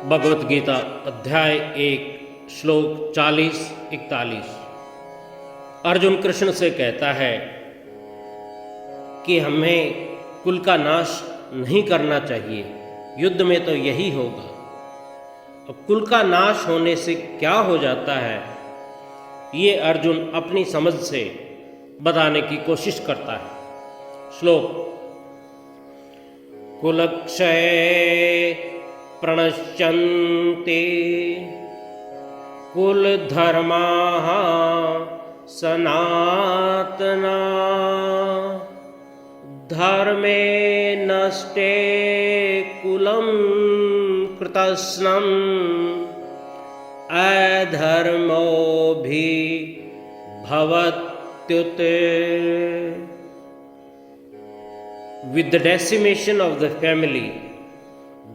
भगवत गीता अध्याय 1 श्लोक 40-41। अर्जुन कृष्ण से कहता है कि हमें कुल का नाश नहीं करना चाहिए, युद्ध में तो यही होगा। अब कुल का नाश होने से क्या हो जाता है, ये अर्जुन अपनी समझ से बताने की कोशिश करता है। श्लोक: कुलक्षय प्रणश्यन्ते कुलधर्माः सनातना धर्मे नष्टे कुलं कृतस्नम् अधर्मो भी भवत्युत। With the decimation of the family,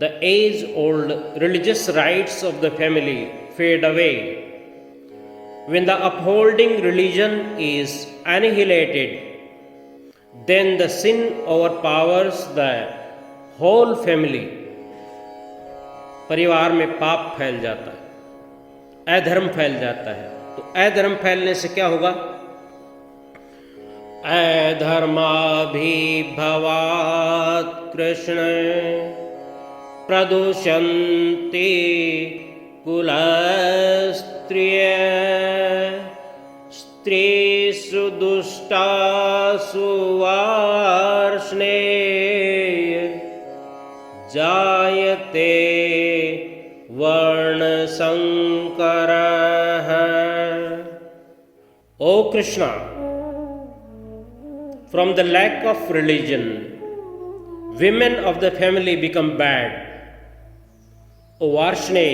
the age-old religious rights of the family fade away. When the upholding religion is annihilated, then the sin overpowers the whole family. परिवार में पाप फैल जाता है, अधर्म फैल जाता है। तो अधर्म फैलने से क्या होगा? अधर्माभिभवात् कृष्ण प्रदूषन्ते कुलस्त्रियः स्त्रीषु दुष्टासु वार्ष्णेय जायते वर्णसंकरः। O Krishna, from the lack of religion, women of the family become bad. O Varshne,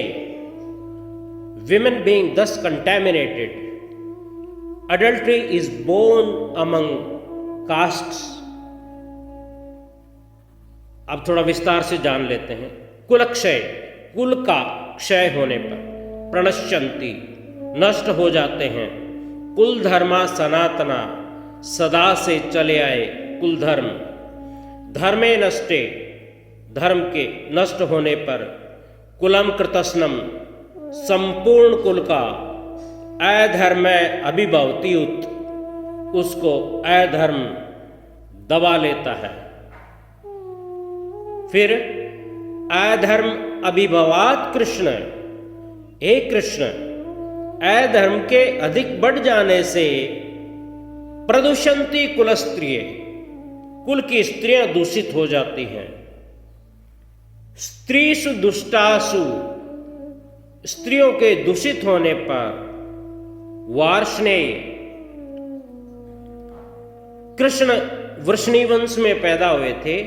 women being thus contaminated, adultery is born among castes. अब थोड़ा विस्तार से जान लेते हैं। कुलक्षय, कुल का क्षय होने पर, प्रणश्यन्ति, नष्ट हो जाते हैं। कुल धर्मा सनातना, सदा से चले आए कुल धर्म। धर्मे नष्टे, धर्म के नष्ट होने पर, कुलम कृतस्नम, संपूर्ण कुल का, अधर्म अभिभवति उत, उसको अधर्म दबा लेता है। फिर अधर्म अभिभवात् कृष्ण, हे कृष्ण, अधर्म के अधिक बढ़ जाने से प्रदूषंती कुलस्त्रिय, कुल की स्त्रियां दूषित हो जाती हैं। स्त्रीषु दुष्टासु, स्त्रियों के दूषित होने पर, वार्ष्णेय, कृष्ण वृष्णि वंश में पैदा हुए थे,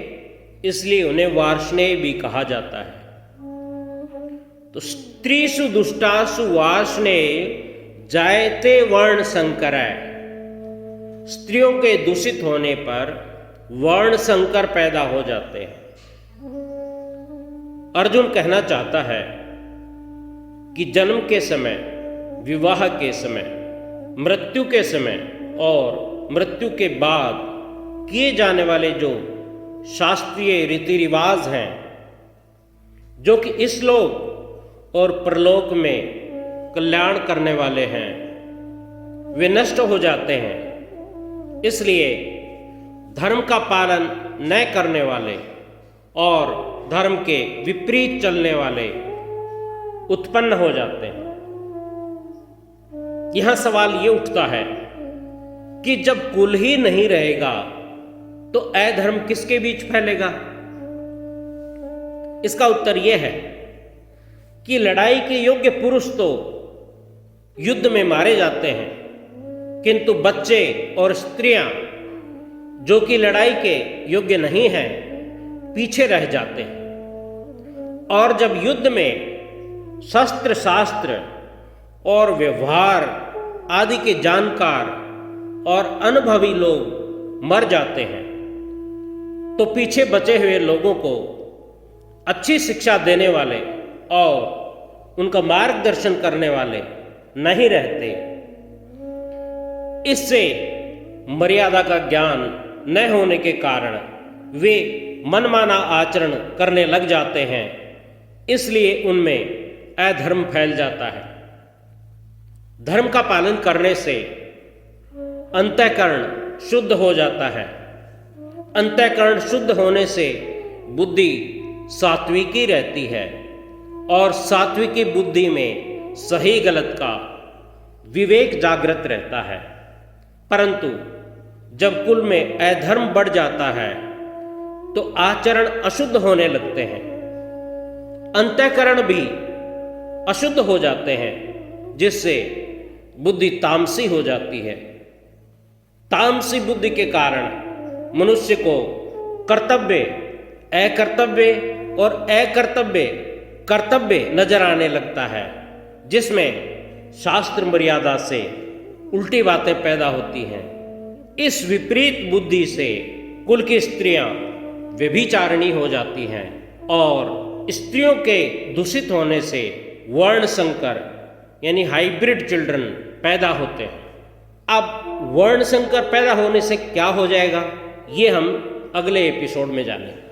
इसलिए उन्हें वार्ष्णेय भी कहा जाता है। तो स्त्रीषु दुष्टासु वार्ष्णेय जायते वर्ण संकरः, स्त्रियों के दूषित होने पर वर्ण संकर पैदा हो जाते हैं। अर्जुन कहना चाहता है कि जन्म के समय, विवाह के समय, मृत्यु के समय और मृत्यु के बाद किए जाने वाले जो शास्त्रीय रीति रिवाज हैं, जो कि इस लोक और परलोक में कल्याण करने वाले हैं, वे नष्ट हो जाते हैं। इसलिए धर्म का पालन न करने वाले और धर्म के विपरीत चलने वाले उत्पन्न हो जाते हैं। यहां सवाल ये उठता है कि जब कुल ही नहीं रहेगा तो अधर्म किसके बीच फैलेगा? इसका उत्तर यह है कि लड़ाई के योग्य पुरुष तो युद्ध में मारे जाते हैं, किंतु बच्चे और स्त्रियां जो कि लड़ाई के योग्य नहीं हैं, पीछे रह जाते हैं। और जब युद्ध में शस्त्र शास्त्र और व्यवहार आदि के जानकार और अनुभवी लोग मर जाते हैं, तो पीछे बचे हुए लोगों को अच्छी शिक्षा देने वाले और उनका मार्गदर्शन करने वाले नहीं रहते। इससे मर्यादा का ज्ञान न होने के कारण वे मनमाना आचरण करने लग जाते हैं। इसलिए उनमें अधर्म फैल जाता है। धर्म का पालन करने से अंतःकरण शुद्ध हो जाता है। अंतःकरण शुद्ध होने से बुद्धि सात्विकी रहती है और सात्विकी बुद्धि में सही गलत का विवेक जागृत रहता है। परंतु जब कुल में अधर्म बढ़ जाता है तो आचरण अशुद्ध होने लगते हैं, अंतःकरण भी अशुद्ध हो जाते हैं, जिससे बुद्धि तामसी हो जाती है। तामसी बुद्धि के कारण मनुष्य को कर्तव्य, अकर्तव्य और अकर्तव्य कर्तव्य नजर आने लगता है, जिसमें शास्त्र मर्यादा से उल्टी बातें पैदा होती हैं। इस विपरीत बुद्धि से कुल की स्त्रियां व्यभिचारिणी हो जाती हैं और स्त्रियों के दूषित होने से वर्ण संकर यानी हाइब्रिड चिल्ड्रन पैदा होते हैं। अब वर्ण संकर पैदा होने से क्या हो जाएगा, ये हम अगले एपिसोड में जानेंगे।